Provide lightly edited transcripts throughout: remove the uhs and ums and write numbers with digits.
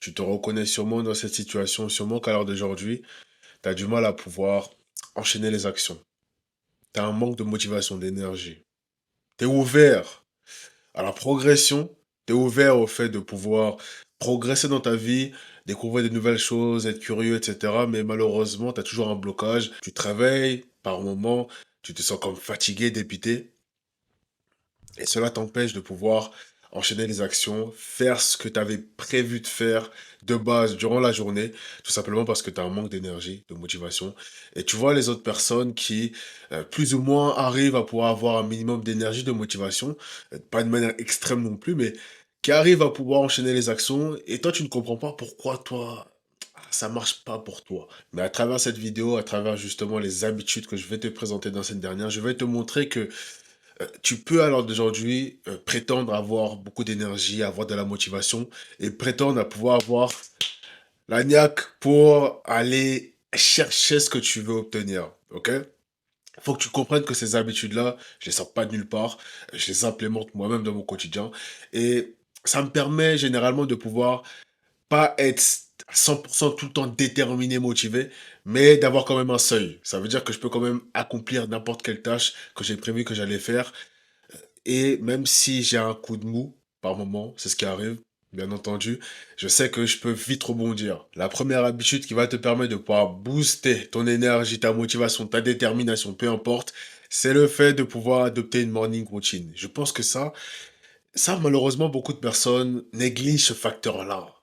Tu te reconnais sûrement dans cette situation, sûrement qu'à l'heure d'aujourd'hui, tu as du mal à pouvoir enchaîner les actions. Tu as un manque de motivation, d'énergie. Tu es ouvert à la progression, tu es ouvert au fait de pouvoir progresser dans ta vie, découvrir de nouvelles choses, être curieux, etc. Mais malheureusement, tu as toujours un blocage. Tu te réveilles par moments, tu te sens comme fatigué, dépité. Et cela t'empêche de pouvoir enchaîner les actions, faire ce que tu avais prévu de faire de base durant la journée, tout simplement parce que tu as un manque d'énergie, de motivation. Et tu vois les autres personnes qui, plus ou moins, arrivent à pouvoir avoir un minimum d'énergie, de motivation, pas de manière extrême non plus, mais qui arrivent à pouvoir enchaîner les actions. Et toi, tu ne comprends pas pourquoi toi, ça marche pas pour toi. Mais à travers cette vidéo, à travers justement les habitudes que je vais te présenter dans cette dernière, je vais te montrer que tu peux alors d'aujourd'hui prétendre avoir beaucoup d'énergie, avoir de la motivation et prétendre à pouvoir avoir la niaque pour aller chercher ce que tu veux obtenir. Ok? Il faut que tu comprennes que ces habitudes-là, je les sors pas de nulle part, je les implémente moi-même dans mon quotidien et ça me permet généralement de pouvoir pas être à 100% tout le temps déterminé, motivé, mais d'avoir quand même un seuil. Ça veut dire que je peux quand même accomplir n'importe quelle tâche que j'ai prévu que j'allais faire et même si j'ai un coup de mou, par moment, c'est ce qui arrive, bien entendu, je sais que je peux vite rebondir. La première habitude qui va te permettre de pouvoir booster ton énergie, ta motivation, ta détermination, peu importe, c'est le fait de pouvoir adopter une morning routine. Je pense que ça malheureusement, beaucoup de personnes négligent ce facteur-là.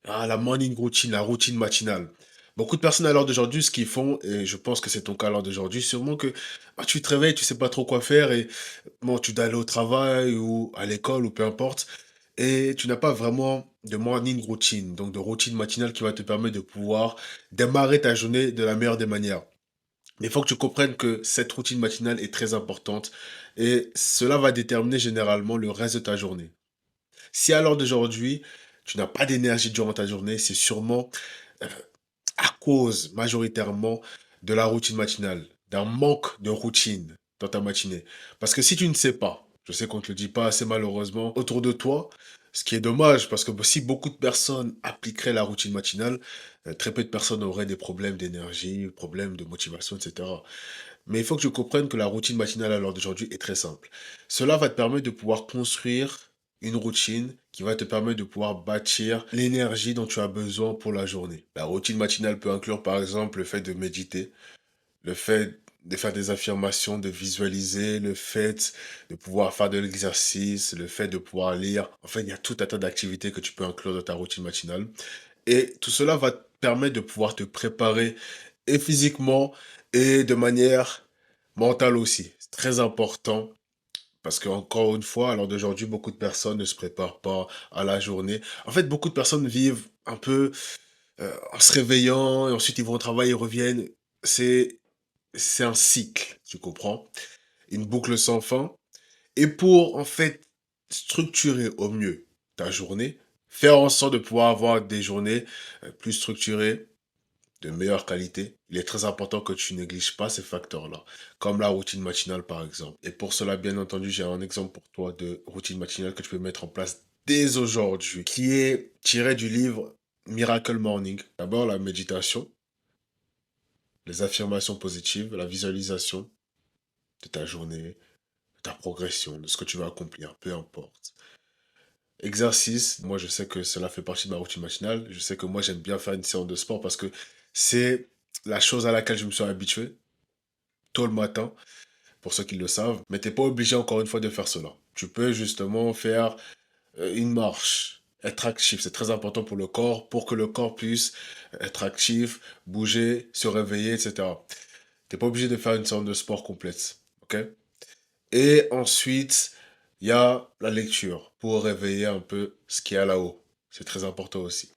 Ah, la morning routine, la routine matinale. Beaucoup de personnes à l'heure d'aujourd'hui, ce qu'ils font, et je pense que c'est ton cas à l'heure d'aujourd'hui, sûrement que bah, tu te réveilles, tu sais pas trop quoi faire et bon, tu dois aller au travail ou à l'école ou peu importe, et tu n'as pas vraiment de morning routine, donc de routine matinale qui va te permettre de pouvoir démarrer ta journée de la meilleure des manières. Mais il faut que tu comprennes que cette routine matinale est très importante et cela va déterminer généralement le reste de ta journée. Si à l'heure d'aujourd'hui, tu n'as pas d'énergie durant ta journée, c'est sûrement euh, à cause majoritairement de la routine matinale, d'un manque de routine dans ta matinée. Parce que si tu ne sais pas, je sais qu'on ne te le dit pas assez malheureusement autour de toi, ce qui est dommage parce que si beaucoup de personnes appliqueraient la routine matinale, très peu de personnes auraient des problèmes d'énergie, problèmes de motivation, etc. Mais il faut que tu comprennes que la routine matinale à l'heure d'aujourd'hui est très simple. Cela va te permettre de pouvoir construire une routine qui va te permettre de pouvoir bâtir l'énergie dont tu as besoin pour la journée. La routine matinale peut inclure par exemple le fait de méditer, le fait de faire des affirmations, de visualiser, le fait de pouvoir faire de l'exercice, le fait de pouvoir lire. En fait, il y a tout un tas d'activités que tu peux inclure dans ta routine matinale. Et tout cela va te permettre de pouvoir te préparer et physiquement et de manière mentale aussi. C'est très important parce qu'encore une fois, à l'heure d'aujourd'hui, beaucoup de personnes ne se préparent pas à la journée. En fait, beaucoup de personnes vivent un peu en se réveillant et ensuite ils vont au travail, ils reviennent. C'est, c'est un cycle, tu comprends? Une boucle sans fin. Et pour, en fait, structurer au mieux ta journée, faire en sorte de pouvoir avoir des journées plus structurées, de meilleure qualité, il est très important que tu négliges pas ces facteurs-là, comme la routine matinale par exemple. Et pour cela, bien entendu, j'ai un exemple pour toi de routine matinale que tu peux mettre en place dès aujourd'hui, qui est tiré du livre Miracle Morning. D'abord, la méditation, les affirmations positives, la visualisation de ta journée, de ta progression, de ce que tu vas accomplir, peu importe. Exercice, moi je sais que cela fait partie de ma routine matinale. Je sais que moi j'aime bien faire une séance de sport parce que c'est la chose à laquelle je me suis habitué tôt le matin, pour ceux qui le savent. Mais t'es pas obligé encore une fois de faire cela. Tu peux justement faire une marche, être actif. C'est très important pour le corps, pour que le corps puisse être actif, bouger, se réveiller, etc. T'es pas obligé de faire une séance de sport complète. Ok? Et ensuite, il y a la lecture pour réveiller un peu ce qu'il y a là-haut. C'est très important aussi.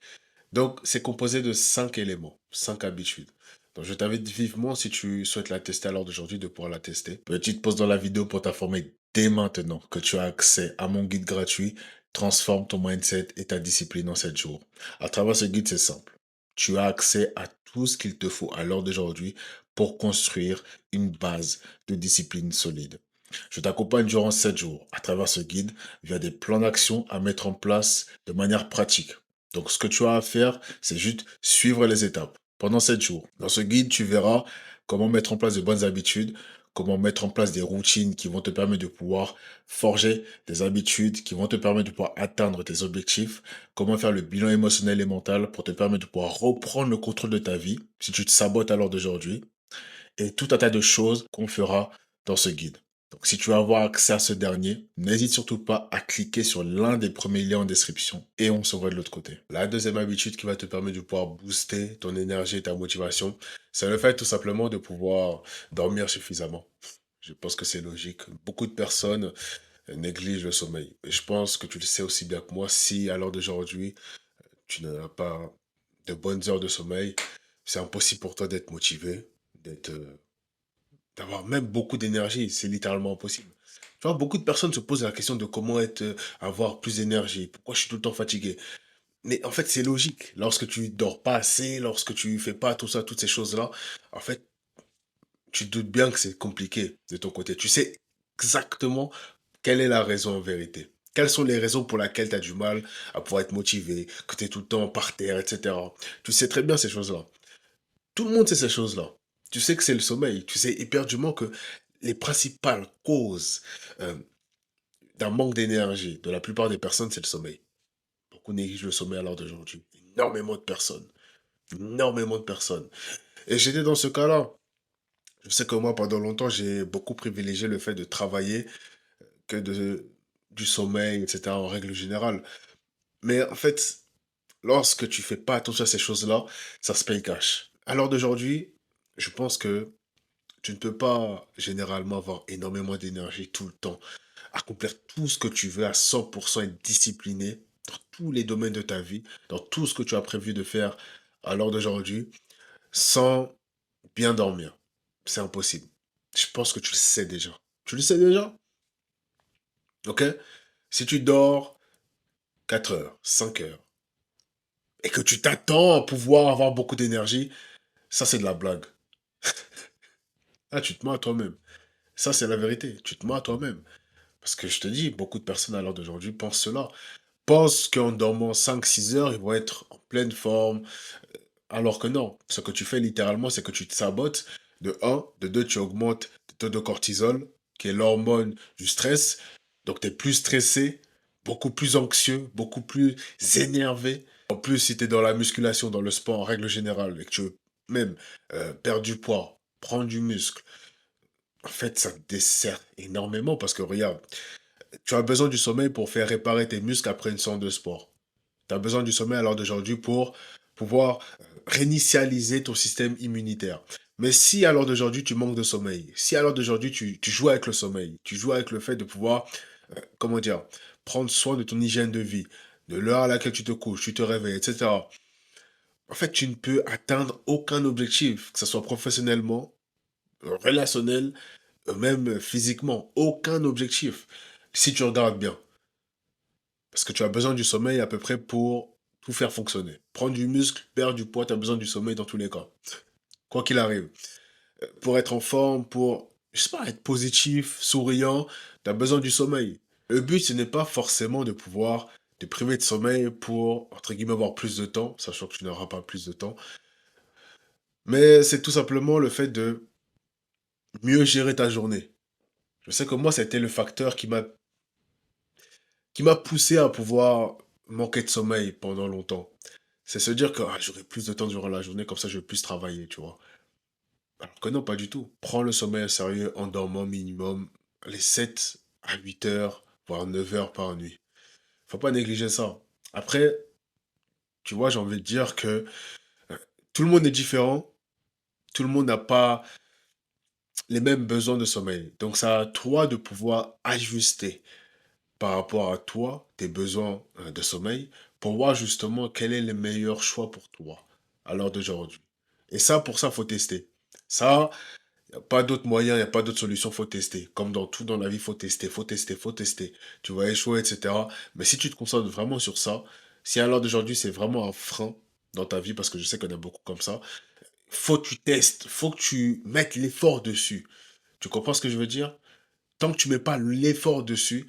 Donc, c'est composé de 5 éléments, 5 habitudes. Donc, je t'invite vivement, si tu souhaites la tester à l'heure d'aujourd'hui, de pouvoir la tester. Petite pause dans la vidéo pour t'informer dès maintenant que tu as accès à mon guide gratuit Transforme ton mindset et ta discipline en 7 jours. À travers ce guide, c'est simple. Tu as accès à tout ce qu'il te faut à l'heure d'aujourd'hui pour construire une base de discipline solide. Je t'accompagne durant 7 jours à travers ce guide via des plans d'action à mettre en place de manière pratique. Donc, ce que tu as à faire, c'est juste suivre les étapes pendant 7 jours. Dans ce guide, tu verras comment mettre en place de bonnes habitudes, comment mettre en place des routines qui vont te permettre de pouvoir forger des habitudes qui vont te permettre de pouvoir atteindre tes objectifs, comment faire le bilan émotionnel et mental pour te permettre de pouvoir reprendre le contrôle de ta vie si tu te sabotes à l'heure d'aujourd'hui, et tout un tas de choses qu'on fera dans ce guide. Donc, si tu veux avoir accès à ce dernier, n'hésite surtout pas à cliquer sur l'un des premiers liens en description et on se voit de l'autre côté. La deuxième habitude qui va te permettre de pouvoir booster ton énergie et ta motivation, c'est le fait tout simplement de pouvoir dormir suffisamment. Je pense que c'est logique. Beaucoup de personnes négligent le sommeil. Et je pense que tu le sais aussi bien que moi, si à l'heure d'aujourd'hui, tu n'as pas de bonnes heures de sommeil, c'est impossible pour toi d'être motivé, d'être d'avoir même beaucoup d'énergie, c'est littéralement impossible. Tu vois, beaucoup de personnes se posent la question de comment être, avoir plus d'énergie, pourquoi je suis tout le temps fatigué. Mais en fait, c'est logique. Lorsque tu dors pas assez, lorsque tu fais pas tout ça, toutes ces choses-là, en fait, tu te doutes bien que c'est compliqué de ton côté. Tu sais exactement quelle est la raison en vérité. Quelles sont les raisons pour lesquelles tu as du mal à pouvoir être motivé, que tu es tout le temps par terre, etc. Tu sais très bien ces choses-là. Tout le monde sait ces choses-là. Tu sais que c'est le sommeil. Tu sais éperdument que les principales causes euh, d'un manque d'énergie de la plupart des personnes, c'est le sommeil. Beaucoup négligent le sommeil à l'heure d'aujourd'hui. Énormément de personnes. Énormément de personnes. Et j'étais dans ce cas-là. Je sais que moi, pendant longtemps, j'ai beaucoup privilégié le fait de travailler que du sommeil, etc., en règle générale. Mais en fait, lorsque tu fais pas attention à ces choses-là, ça se paye cash. À l'heure d'aujourd'hui, je pense que tu ne peux pas généralement avoir énormément d'énergie tout le temps, accomplir tout ce que tu veux à 100%, être discipliné dans tous les domaines de ta vie, dans tout ce que tu as prévu de faire à l'heure d'aujourd'hui, sans bien dormir. C'est impossible. Je pense que tu le sais déjà. Tu le sais déjà? Ok? Si tu dors 4 heures, 5 heures, et que tu t'attends à pouvoir avoir beaucoup d'énergie, ça c'est de la blague. Ah, tu te mens à toi-même. Ça c'est la vérité. Tu te mens à toi-même. Parce que je te dis, beaucoup de personnes à l'heure d'aujourd'hui pensent cela. Pensent qu'en dormant 5 6 heures, ils vont être en pleine forme. Alors que non. Ce que tu fais littéralement, c'est que tu te sabotes. De un, de deux, tu augmentes le taux de cortisol, qui est l'hormone du stress. Donc tu es plus stressé, beaucoup plus anxieux, beaucoup plus énervé. En plus, si tu es dans la musculation, dans le sport en règle générale, et que tu veux même perdre du poids, prendre du muscle, en fait, ça te dessert énormément parce que regarde, tu as besoin du sommeil pour faire réparer tes muscles après une séance de sport. Tu as besoin du sommeil à l'heure d'aujourd'hui pour pouvoir réinitialiser ton système immunitaire. Mais si à l'heure d'aujourd'hui tu manques de sommeil, si à l'heure d'aujourd'hui tu joues avec le sommeil, tu joues avec le fait de pouvoir, comment dire, prendre soin de ton hygiène de vie, de l'heure à laquelle tu te couches, tu te réveilles, etc. En fait, tu ne peux atteindre aucun objectif, que ce soit professionnellement, relationnel, même physiquement. Aucun objectif. Si tu regardes bien. Parce que tu as besoin du sommeil à peu près pour tout faire fonctionner. Prendre du muscle, perdre du poids, tu as besoin du sommeil dans tous les cas. Quoi qu'il arrive. Pour être en forme, pour, je sais pas, être positif, souriant, tu as besoin du sommeil. Le but, ce n'est pas forcément de pouvoir te priver de sommeil pour, entre guillemets, avoir plus de temps, sachant que tu n'auras pas plus de temps. Mais c'est tout simplement le fait de mieux gérer ta journée. Je sais que moi, c'était le facteur qui m'a poussé à pouvoir manquer de sommeil pendant longtemps. C'est se dire que ah, j'aurai plus de temps durant la journée, comme ça je vais plus travailler, tu vois. Alors que non, pas du tout. Prends le sommeil au sérieux en dormant minimum les 7 à 8 heures, voire 9 heures par nuit. Faut pas négliger ça. Après, tu vois, j'ai envie de dire que tout le monde est différent, tout le monde n'a pas les mêmes besoins de sommeil. Donc, c'est à toi de pouvoir ajuster par rapport à toi, tes besoins de sommeil, pour voir justement quel est le meilleur choix pour toi à l'heure d'aujourd'hui. Et ça, pour ça, faut tester. Ça, il n'y a pas d'autre moyen, il n'y a pas d'autre solution, faut tester. Comme dans tout dans la vie, faut tester, faut tester, faut tester. Tu vas échouer, etc. Mais si tu te concentres vraiment sur ça, si à l'heure d'aujourd'hui, c'est vraiment un frein dans ta vie, parce que je sais qu'on a beaucoup comme ça, faut que tu testes, faut que tu mettes l'effort dessus. Tu comprends ce que je veux dire? Tant que tu mets pas l'effort dessus,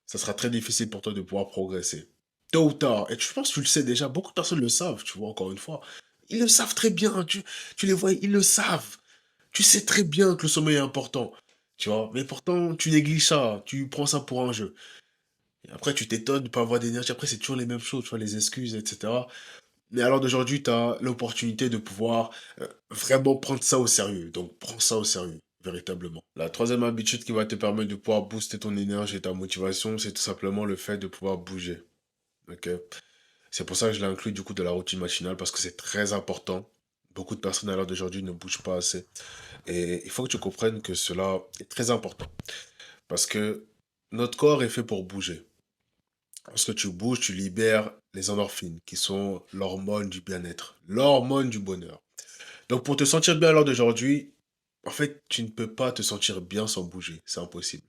ça sera très difficile pour toi de pouvoir progresser. tôt ou tard, et je pense que tu le sais déjà, beaucoup de personnes le savent, tu vois, encore une fois. Ils le savent très bien, tu les vois, ils le savent. Tu sais très bien que le sommeil est important, tu vois, mais pourtant, tu négliges ça, tu prends ça pour un jeu. Et après, tu t'étonnes de ne pas avoir d'énergie. Après, c'est toujours les mêmes choses, tu vois, les excuses, etc. Mais alors d'aujourd'hui, tu as l'opportunité de pouvoir vraiment prendre ça au sérieux. Donc, prends ça au sérieux, véritablement. La troisième habitude qui va te permettre de pouvoir booster ton énergie et ta motivation, c'est tout simplement le fait de pouvoir bouger. Ok. C'est pour ça que je l'ai inclus du coup de la routine matinale parce que c'est très important. Beaucoup de personnes à l'heure d'aujourd'hui ne bougent pas assez. Et il faut que tu comprennes que cela est très important. Parce que notre corps est fait pour bouger. Lorsque tu bouges, tu libères les endorphines, qui sont l'hormone du bien-être, l'hormone du bonheur. Donc pour te sentir bien à l'heure d'aujourd'hui, en fait, tu ne peux pas te sentir bien sans bouger. C'est impossible.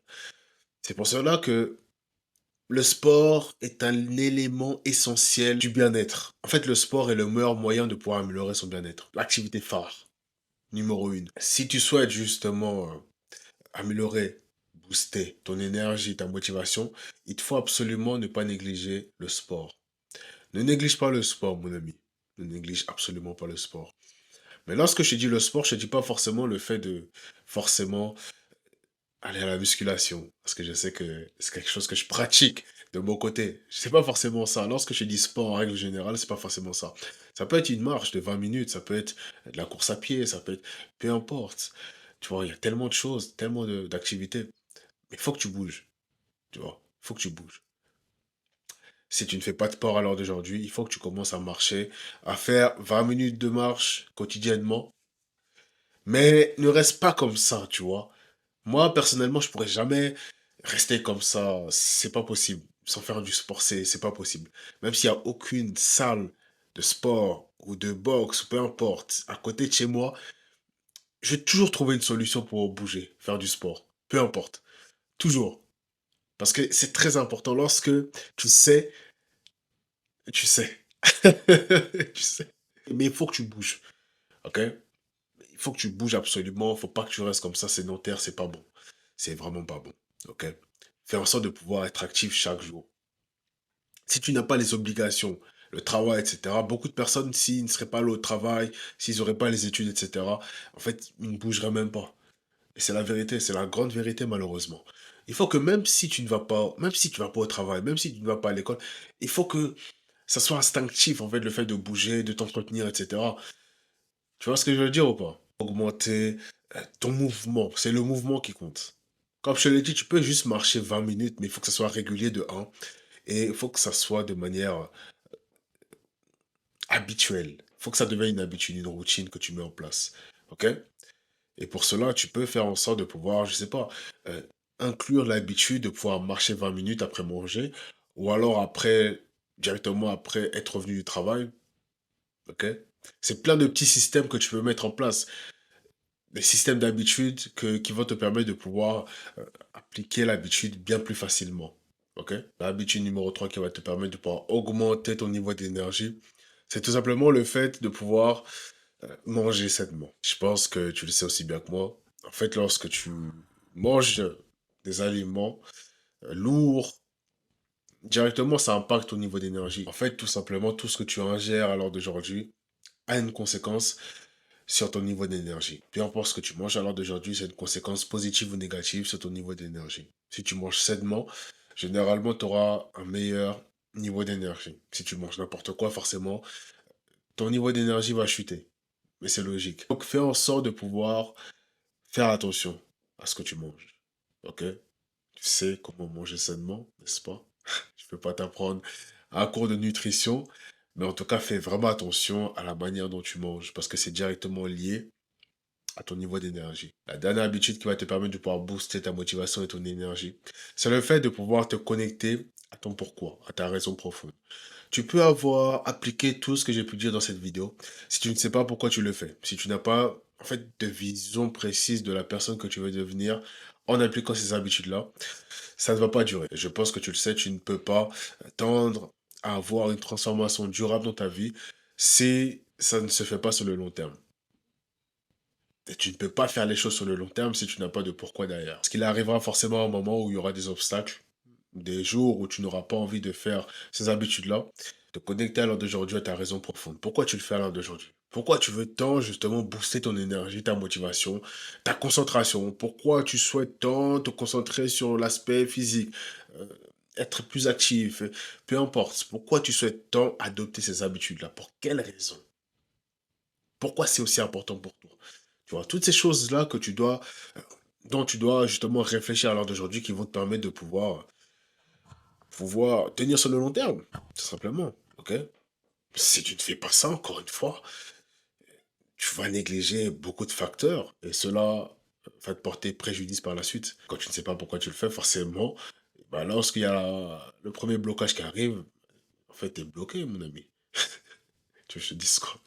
C'est pour cela que le sport est un élément essentiel du bien-être. En fait, le sport est le meilleur moyen de pouvoir améliorer son bien-être. L'activité phare, numéro une. Si tu souhaites justement améliorer, booster ton énergie, ta motivation, il te faut absolument ne pas négliger le sport. Ne néglige pas le sport, mon ami. Ne néglige absolument pas le sport. Mais lorsque je te dis le sport, je ne te dis pas forcément le fait de forcément aller à la musculation. Parce que je sais que c'est quelque chose que je pratique de mon côté. C'est pas forcément ça. Lorsque je dis sport en règle générale, c'est pas forcément ça. Ça peut être une marche de 20 minutes, ça peut être de la course à pied, ça peut être... Peu importe. Tu vois, il y a tellement de choses, tellement d'activités. Mais il faut que tu bouges. Tu vois, il faut que tu bouges. Si tu ne fais pas de sport à l'heure d'aujourd'hui, il faut que tu commences à marcher, à faire 20 minutes de marche quotidiennement. Mais ne reste pas comme ça, tu vois. Moi, personnellement, je pourrais jamais rester comme ça. C'est pas possible. Sans faire du sport, c'est pas possible. Même s'il n'y a aucune salle de sport ou de boxe, peu importe, à côté de chez moi, je vais toujours trouver une solution pour bouger, faire du sport. Peu importe. Toujours. Parce que c'est très important. Lorsque tu sais, tu sais. Tu sais. Mais il faut que tu bouges. OK? Il faut que tu bouges absolument. Faut pas que tu restes comme ça sédentaire. C'est pas bon. C'est vraiment pas bon. OK? Fais en sorte de pouvoir être actif chaque jour. Si tu n'as pas les obligations, le travail, etc., beaucoup de personnes, s'ils ne seraient pas là au travail, s'ils n'auraient pas les études, etc., en fait, ils ne bougeraient même pas. Et c'est la vérité, c'est la grande vérité, malheureusement. Il faut que même si tu ne vas pas, même si tu vas pas au travail, même si tu ne vas pas à l'école, il faut que ça soit instinctif, en fait, le fait de bouger, de t'entretenir, etc. Tu vois ce que je veux dire ou pas? Augmenter ton mouvement, c'est le mouvement qui compte. Comme je te l'ai dit, tu peux juste marcher 20 minutes, mais il faut que ça soit régulier de un. Et il faut que ça soit de manière habituelle. Il faut que ça devienne une habitude, une routine que tu mets en place. OK? Et pour cela, tu peux faire en sorte de pouvoir, je sais pas, euh, inclure l'habitude de pouvoir marcher 20 minutes après manger, ou alors après, directement après être revenu du travail. OK? C'est plein de petits systèmes que tu peux mettre en place. Des systèmes d'habitude qui vont te permettre de pouvoir appliquer l'habitude bien plus facilement. OK? L'habitude numéro 3 qui va te permettre de pouvoir augmenter ton niveau d'énergie, c'est tout simplement le fait de pouvoir manger sainement. Je pense que tu le sais aussi bien que moi. En fait, lorsque tu manges des aliments lourds, directement, ça impacte ton niveau d'énergie. En fait, tout simplement, tout ce que tu ingères à l'heure d'aujourd'hui a une conséquence sur ton niveau d'énergie. Peu importe ce que tu manges à l'heure d'aujourd'hui, c'est une conséquence positive ou négative sur ton niveau d'énergie. Si tu manges sainement, généralement, tu auras un meilleur niveau d'énergie. Si tu manges n'importe quoi, forcément, ton niveau d'énergie va chuter. Mais c'est logique. Donc, fais en sorte de pouvoir faire attention à ce que tu manges. Ok? Tu sais comment manger sainement, n'est-ce pas? Je ne peux pas t'apprendre un cours de nutrition, mais en tout cas, fais vraiment attention à la manière dont tu manges parce que c'est directement lié à ton niveau d'énergie. La dernière habitude qui va te permettre de pouvoir booster ta motivation et ton énergie, c'est le fait de pouvoir te connecter à ton pourquoi, à ta raison profonde. Tu peux avoir appliqué tout ce que j'ai pu dire dans cette vidéo. Si tu ne sais pas pourquoi tu le fais, si tu n'as pas en fait de vision précise de la personne que tu veux devenir en appliquant ces habitudes-là, ça ne va pas durer. Je pense que tu le sais, tu ne peux pas tendre à avoir une transformation durable dans ta vie si ça ne se fait pas sur le long terme. Et tu ne peux pas faire les choses sur le long terme si tu n'as pas de pourquoi derrière. Parce qu'il arrivera forcément un moment où il y aura des obstacles, des jours où tu n'auras pas envie de faire ces habitudes-là, te connecter à l'heure d'aujourd'hui à ta raison profonde. Pourquoi tu le fais à l'heure d'aujourd'hui? Pourquoi tu veux tant justement booster ton énergie, ta motivation, ta concentration? Pourquoi tu souhaites tant te concentrer sur l'aspect physique, euh, être plus actif, peu importe. Pourquoi tu souhaites tant adopter ces habitudes-là? Pour quelle raison? Pourquoi c'est aussi important pour toi? Tu vois, toutes ces choses-là dont tu dois justement réfléchir à l'heure d'aujourd'hui qui vont te permettre de pouvoir tenir sur le long terme, tout simplement. Ok? Si tu ne fais pas ça, encore une fois, tu vas négliger beaucoup de facteurs et cela va te porter préjudice par la suite. Quand tu ne sais pas pourquoi tu le fais, forcément, bah, lorsqu'il y a le premier blocage qui arrive, en fait, tu es bloqué, mon ami. Tu veux que je te dise quoi?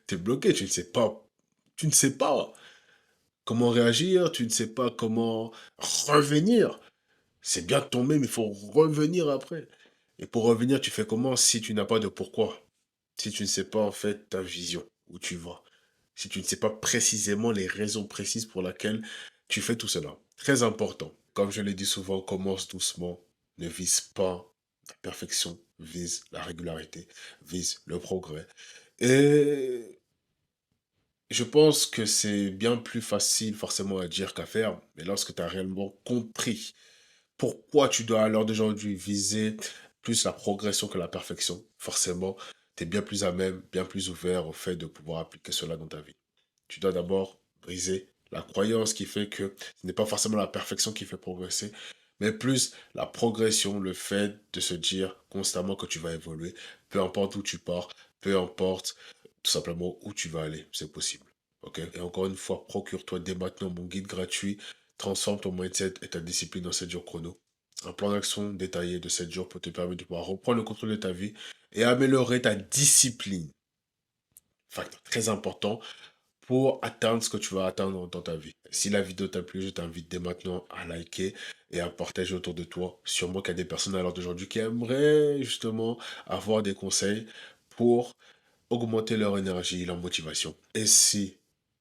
Tu es bloqué, tu ne sais pas comment réagir, tu ne sais pas comment revenir. C'est bien de tomber, mais il faut revenir après. Et pour revenir, tu fais comment si tu n'as pas de pourquoi? Si tu ne sais pas en fait ta vision, où tu vas. Si tu ne sais pas précisément les raisons précises pour lesquelles tu fais tout cela. Très important. Comme je l'ai dit souvent, commence doucement. Ne vise pas la perfection. Vise la régularité. Vise le progrès. Et je pense que c'est bien plus facile forcément à dire qu'à faire. Mais lorsque tu as réellement compris pourquoi tu dois à l'heure d'aujourd'hui viser plus la progression que la perfection, forcément, tu es bien plus à même, bien plus ouvert au fait de pouvoir appliquer cela dans ta vie. Tu dois d'abord briser la croyance qui fait que ce n'est pas forcément la perfection qui fait progresser, mais plus la progression, le fait de se dire constamment que tu vas évoluer, peu importe où tu pars, peu importe tout simplement où tu vas aller, c'est possible. Ok? Et encore une fois, procure-toi dès maintenant mon guide gratuit. Transforme ton mindset et ta discipline en 7 jours chrono. Un plan d'action détaillé de 7 jours pour te permettre de pouvoir reprendre le contrôle de ta vie et améliorer ta discipline. Facteur très important pour atteindre ce que tu vas atteindre dans ta vie. Si la vidéo t'a plu, je t'invite dès maintenant à liker et à partager autour de toi. Sûrement qu'il y a des personnes à l'heure d'aujourd'hui qui aimeraient justement avoir des conseils pour augmenter leur énergie, leur motivation. Et si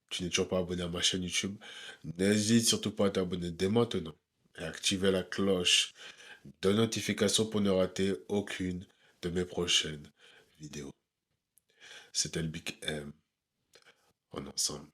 tu n'es toujours pas abonné à ma chaîne YouTube, n'hésite surtout pas à t'abonner dès maintenant et activer la cloche de notification pour ne rater aucune de mes prochaines vidéos. C'était le Big M en ensemble.